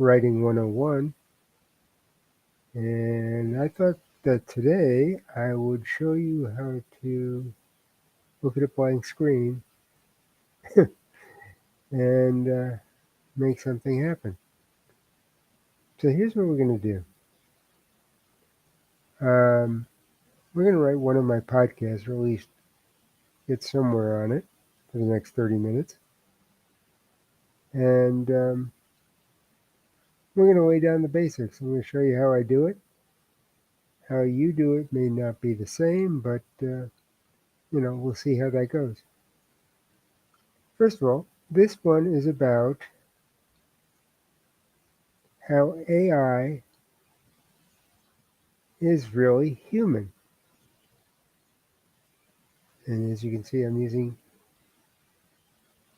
Writing 101, and I thought that today I would show you how to look at a blank screen and make something happen. So here's what we're going to do. We're going to write one of my podcasts, or at least get somewhere on it for the next 30 minutes. And we're going to lay down the basics. I'm going to show you how I do it. How you do it may not be the same, but we'll see how that goes. First of all, this one is about how AI is really human. And as you can see, I'm using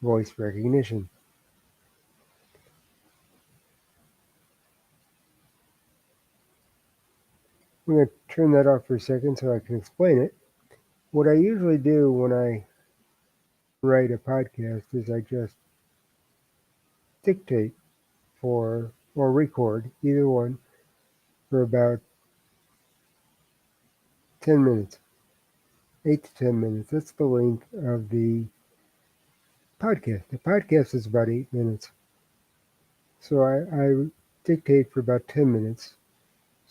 voice recognition. I'm going to turn that off for a second so I can explain it. What I usually do when I write a podcast is I just dictate or record, either one, for about 10 minutes, 8 to 10 minutes. That's the length of the podcast. The podcast is about 8 minutes. So I dictate for about 10 minutes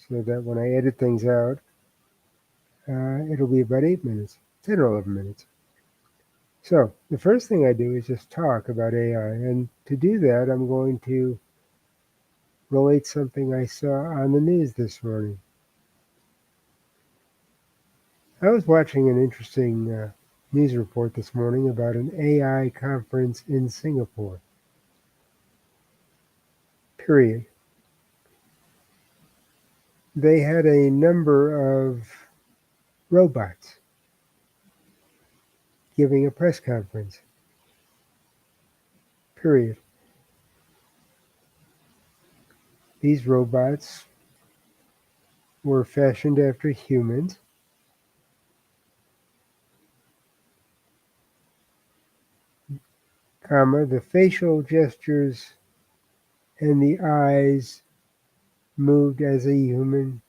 so that when I edit things out, it'll be about 8 minutes, 10 or 11 minutes. So the first thing I do is just talk about AI. And to do that, I'm going to relate something I saw on the news this morning. I was watching an interesting news report this morning about an AI conference in Singapore. Period. They had a number of robots giving a press conference. Period. These robots were fashioned after humans. The facial gestures and the eyes moved as a human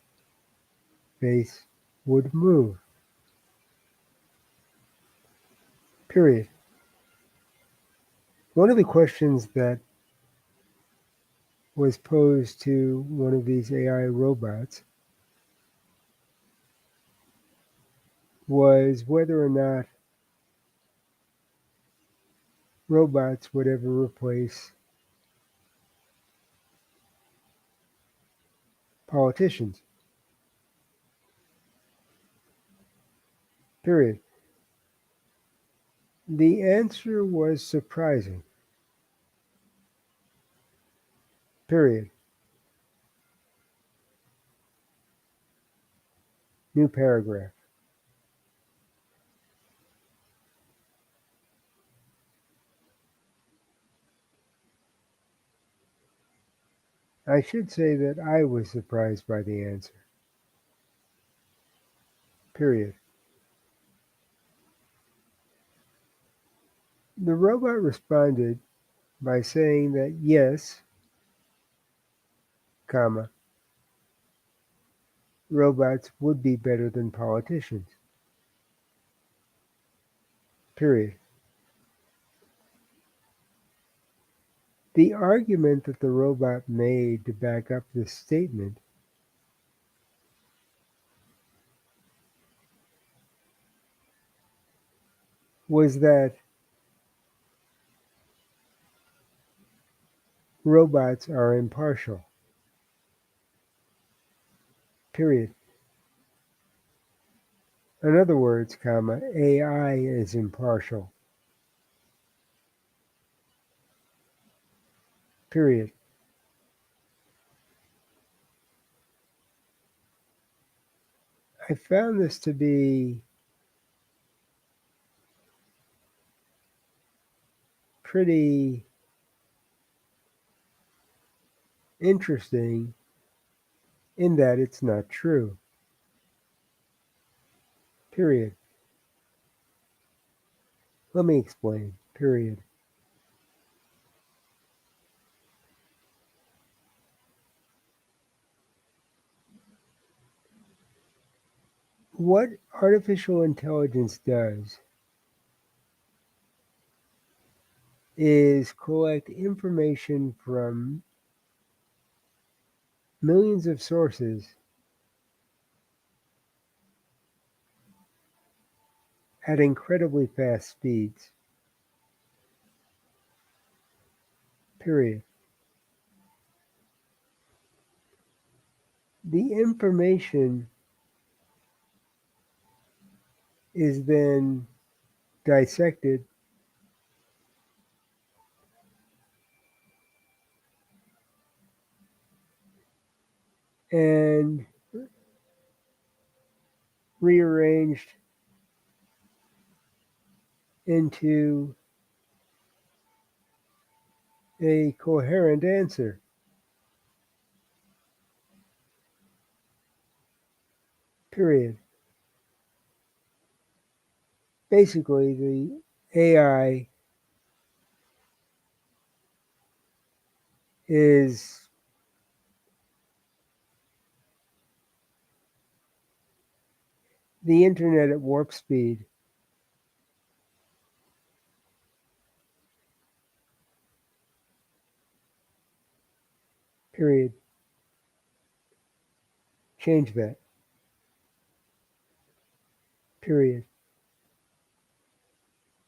face would move. Period. One of the questions that was posed to one of these AI robots was whether or not robots would ever replace politicians. Period. The answer was surprising. Period. New paragraph. I should say that I was surprised by the answer. Period. The robot responded by saying that yes, robots would be better than politicians. Period. The argument that the robot made to back up this statement was that robots are impartial. Period. In other words, AI is impartial. Period. I found this to be pretty interesting in that it's not true. Period. Let me explain. Period. What artificial intelligence does is collect information from millions of sources at incredibly fast speeds. Period. The information is then dissected and rearranged into a coherent answer. Period. Basically, the AI is the internet at warp speed. Period. Change that. Period.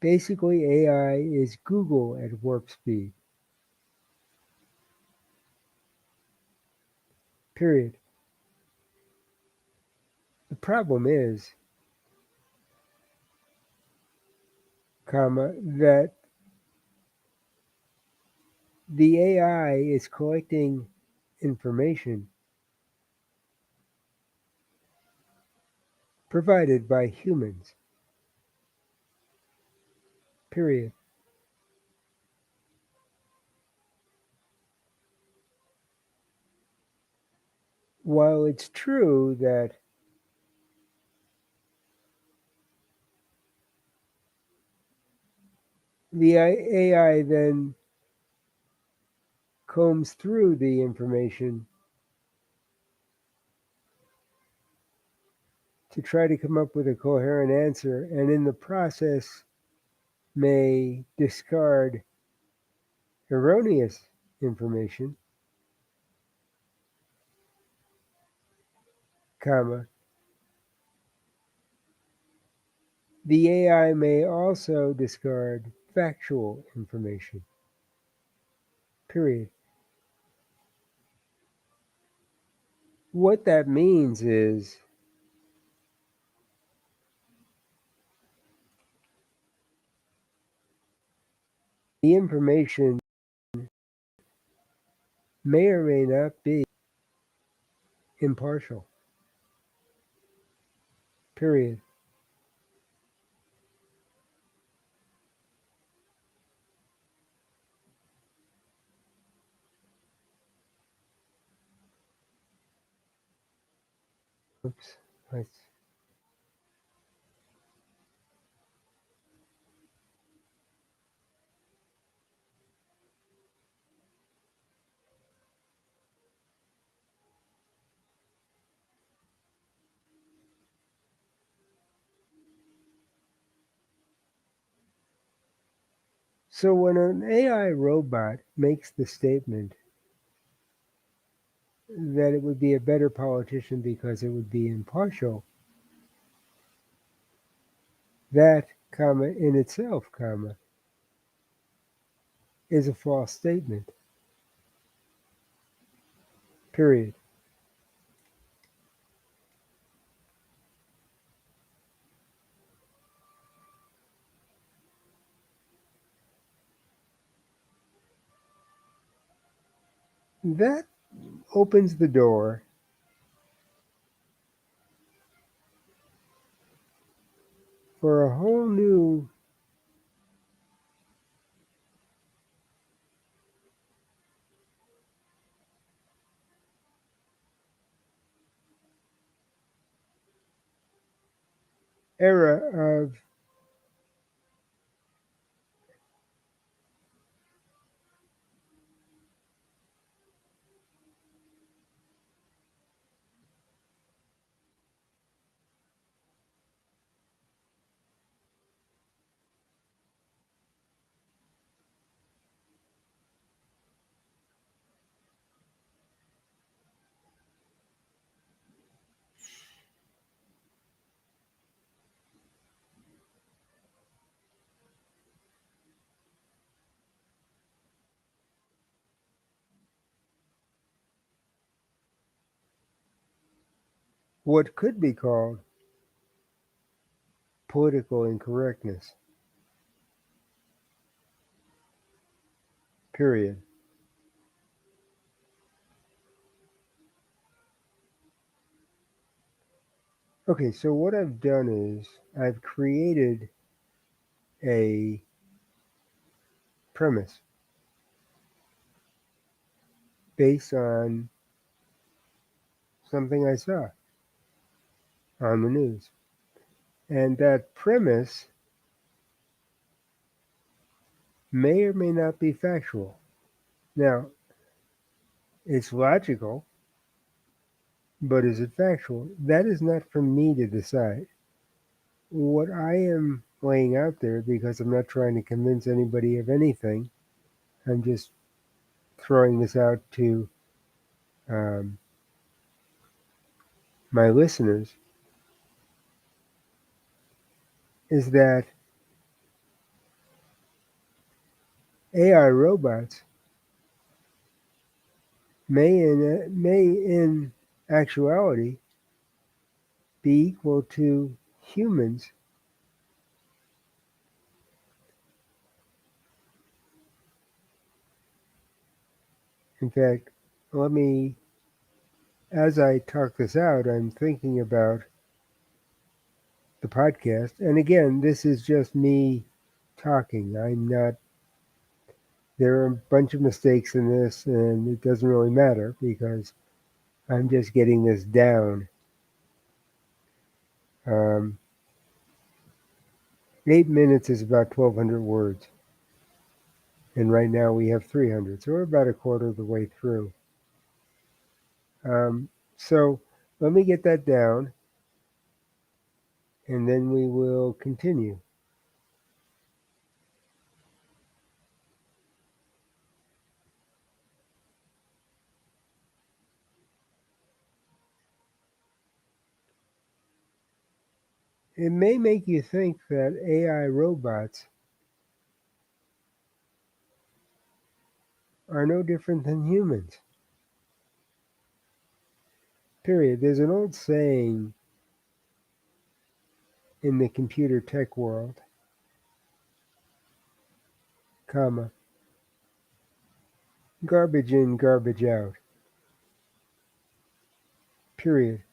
Basically, AI is Google at warp speed. Period. The problem is, that the AI is collecting information provided by humans. Period. While it's true that the AI then combs through the information to try to come up with a coherent answer, and in the process may discard erroneous information, comma, the AI may also discard factual information. Period. What that means is the information may or may not be impartial. Period. Oops. So when an AI robot makes the statement that it would be a better politician because it would be impartial, that, in itself, is a false statement. Period. That opens the door for a whole new era of what could be called political incorrectness, period. Okay, so what I've done is I've created a premise based on something I saw on the news. And that premise may or may not be factual. Now, it's logical, but is it factual? That is not for me to decide. What I am laying out there, because I'm not trying to convince anybody of anything, I'm just throwing this out to um, my listeners, is that AI robots may in actuality be equal to humans. In fact, let me, as I talk this out, I'm thinking about the podcast. And again, this is just me talking. I'm not, there are a bunch of mistakes in this, and it doesn't really matter because I'm just getting this down. Um, 8 minutes is about 1,200 words. And right now we have 300. So we're about a quarter of the way through. So let me get that down, and then we will continue. It may make you think that AI robots are no different than humans. Period. There's an old saying in the computer tech world, comma, garbage in, garbage out. Period.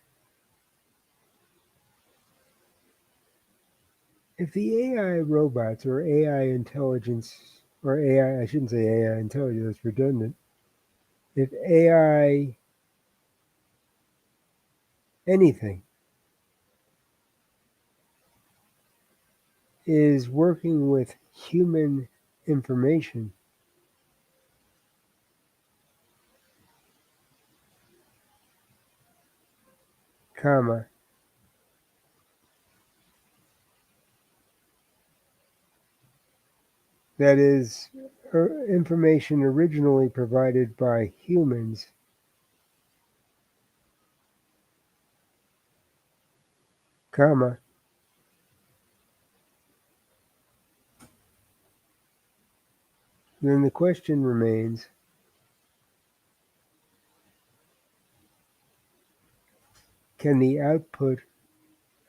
If the AI robots or AI intelligence, or AI, I shouldn't say AI intelligence, that's redundant. If AI anything is working with human information, comma, that is information originally provided by humans, comma, then the question remains, can the output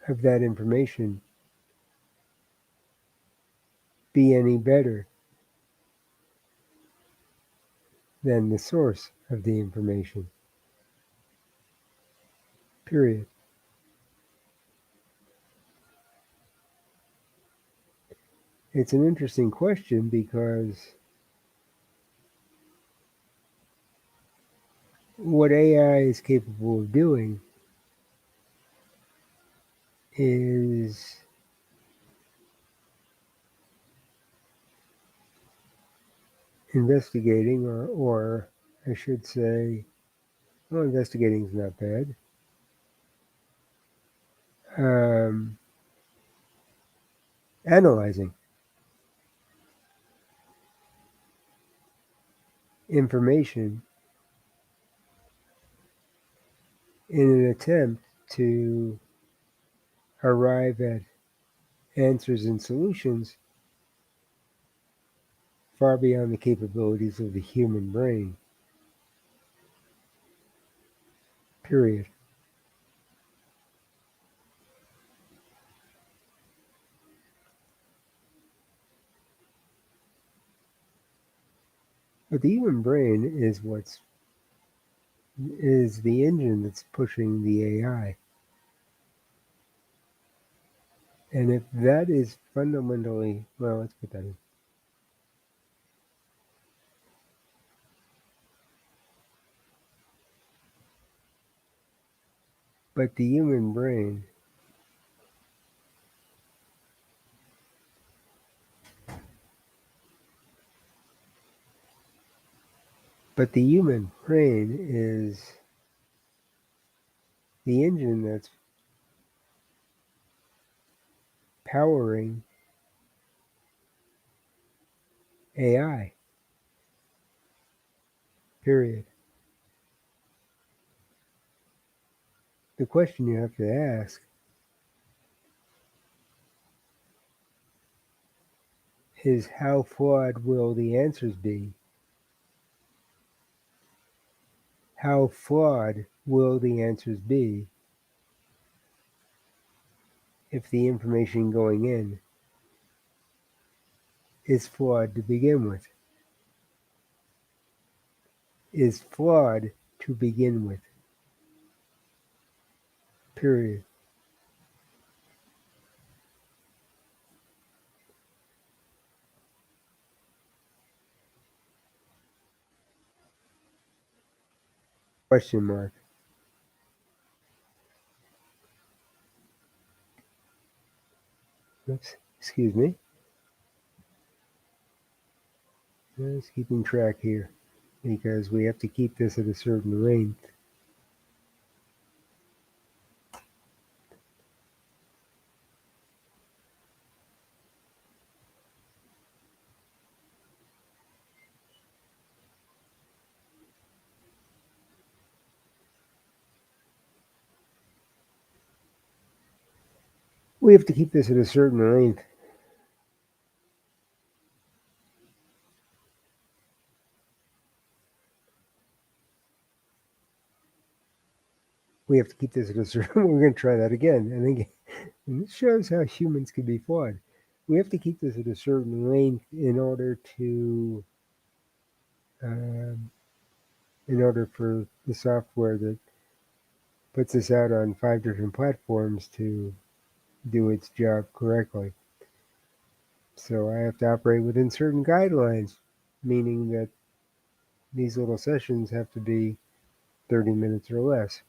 of that information be any better than the source of the information? Period. It's an interesting question because what AI is capable of doing is investigating, or I should say, well, investigating is not bad. Um, Analyzing information in an attempt to arrive at answers and solutions far beyond the capabilities of the human brain. Period. But the human brain is the engine that's pushing the AI. And if that is fundamentally, well, let's put that in. But the human brain, is the engine that's powering AI, period. The question you have to ask is how flawed will the answers be? How flawed will the answers be if the information going in is flawed to begin with? Is flawed to begin with, period. Question mark. Oops, excuse me. Just keeping track here because we have to keep this at a certain length. We have to keep this at a certain length. We have to keep this at a certain. We're going to try that again. And this shows how humans can be flawed. We have to keep this at a certain length um, in order for the software that puts this out on 5 different platforms to do its job correctly. So I have to operate within certain guidelines, meaning that these little sessions have to be 30 minutes or less.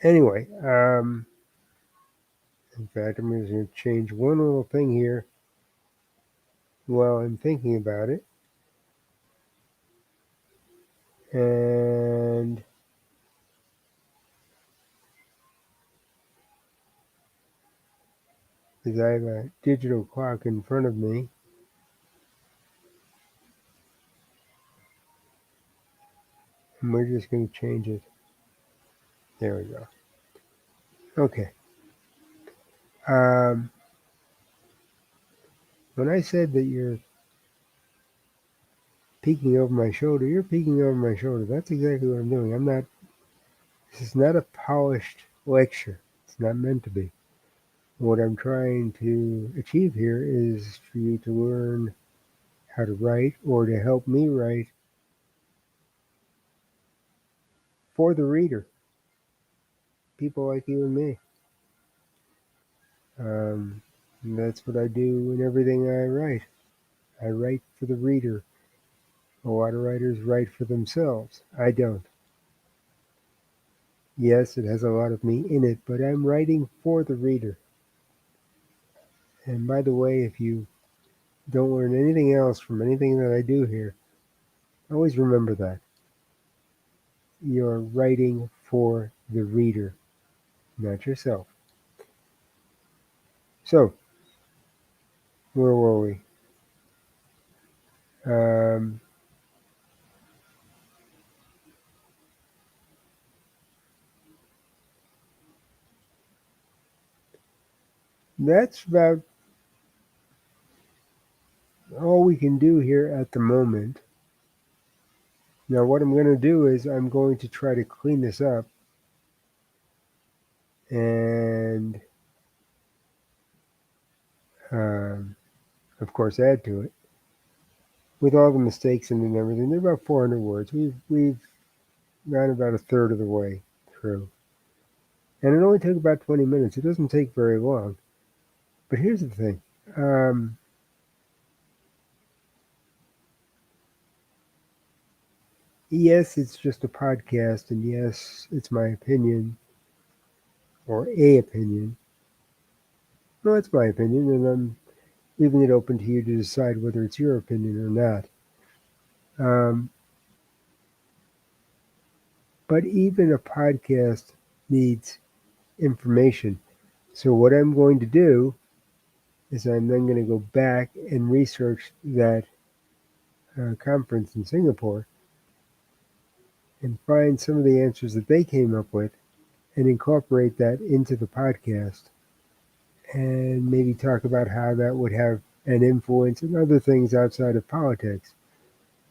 Anyway, in fact, I'm just going to change one little thing here while I'm thinking about it. And because I have a digital clock in front of me, and we're just going to change it. There we go. Okay. Um, when I said that you're peeking over my shoulder, you're peeking over my shoulder. That's exactly what I'm doing. This is not a polished lecture. It's not meant to be. What I'm trying to achieve here is for you to learn how to write or to help me write for the reader, people like you and me. And that's what I do in everything I write. I write for the reader. A lot of writers write for themselves. I don't. Yes, it has a lot of me in it, but I'm writing for the reader. And by the way, if you don't learn anything else from anything that I do here, always remember that. You're writing for the reader, not yourself. So, where were we? Um, that's about all we can do here at the moment. Now, what I'm going to do is I'm going to try to clean this up and um, of course, add to it with all the mistakes in it and everything. They're about 400 words. We've gone about a third of the way through, and it only took about 20 minutes. It doesn't take very long. But here's the thing. Yes, it's just a podcast, and yes, it's my opinion or a opinion. No, it's my opinion, and I'm leaving it open to you to decide whether it's your opinion or not. Um, but even a podcast needs information. So, what I'm going to do is I'm then going to go back and research that conference in Singapore and find some of the answers that they came up with and incorporate that into the podcast and maybe talk about how that would have an influence on other things outside of politics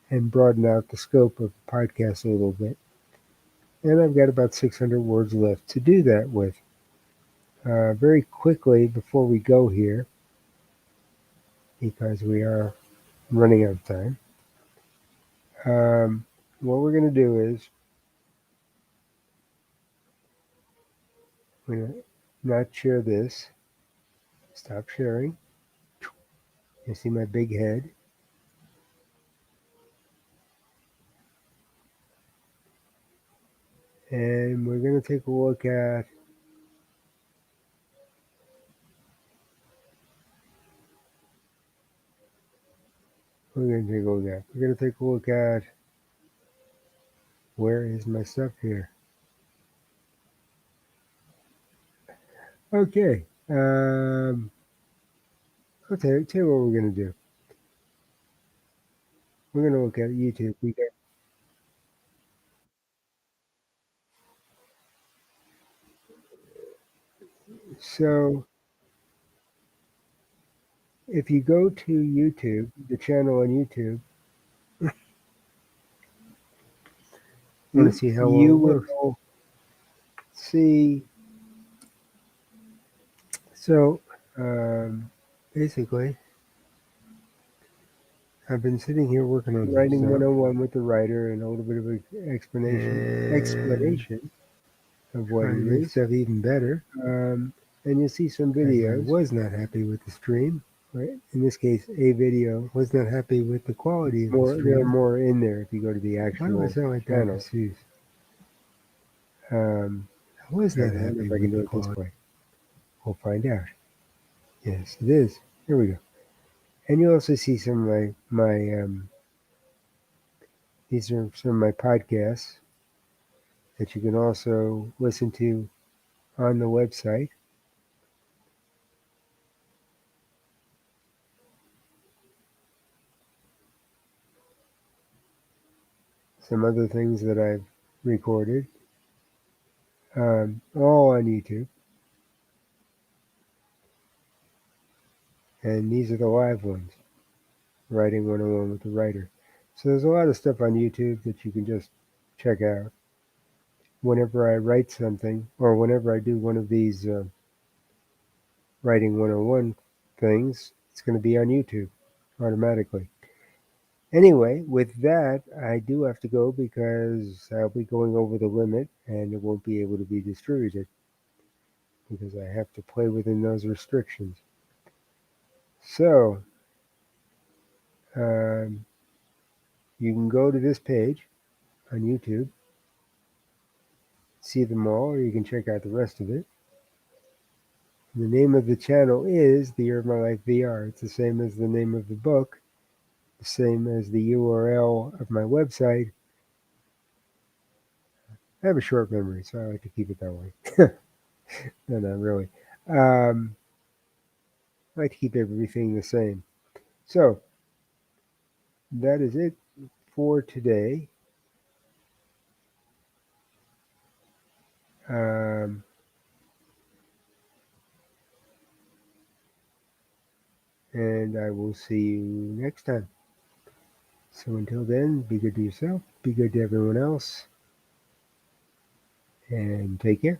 and broaden out the scope of the podcast a little bit. And I've got about 600 words left to do that with. Very quickly before we go here, because we are running out of time, what we're going to do is we're going to not share this. Stop sharing. You see my big head. And we're going to take a look at we're going to take a look at where is my stuff here? Okay. I'll tell you what we're going to do. We're going to look at YouTube. So if you go to YouTube, the channel on YouTube, want to see how well You it works. will See, so basically, I've been sitting here working on writing writing stuff 101 with the writer and a little bit of an and explanation of what trying it to make is. stuff even better. And you'll see some Because I videos. was not happy with the stream. Right? In this case, a video. Was not happy with the quality of the There are stream. more in there if you go to the Why do I actual sound like channel. Dr. Seuss? Um, I was I not wonder happy if I with can do the it this quality. way. We'll find out. Yes, it is. Here we go. And you'll also see some of my these are some of my podcasts that you can also listen to on the website. Some other things that I've recorded, all on YouTube. And these are the live ones, Writing 101 with the Writer. So there's a lot of stuff on YouTube that you can just check out. Whenever I write something, or whenever I do one of these Writing 101 things, it's going to be on YouTube automatically. Anyway, with that, I do have to go because I'll be going over the limit and it won't be able to be distributed because I have to play within those restrictions. So, um, you can go to this page on YouTube, see them all, or you can check out the rest of it. The name of the channel is The Year of My Life VR. It's the same as the name of the book, the same as the URL of my website. I have a short memory, so I like to keep it that way. No, not really. Um, I like to keep everything the same. So that is it for today. Um, and I will see you next time. So until then, be good to yourself, be good to everyone else, and take care.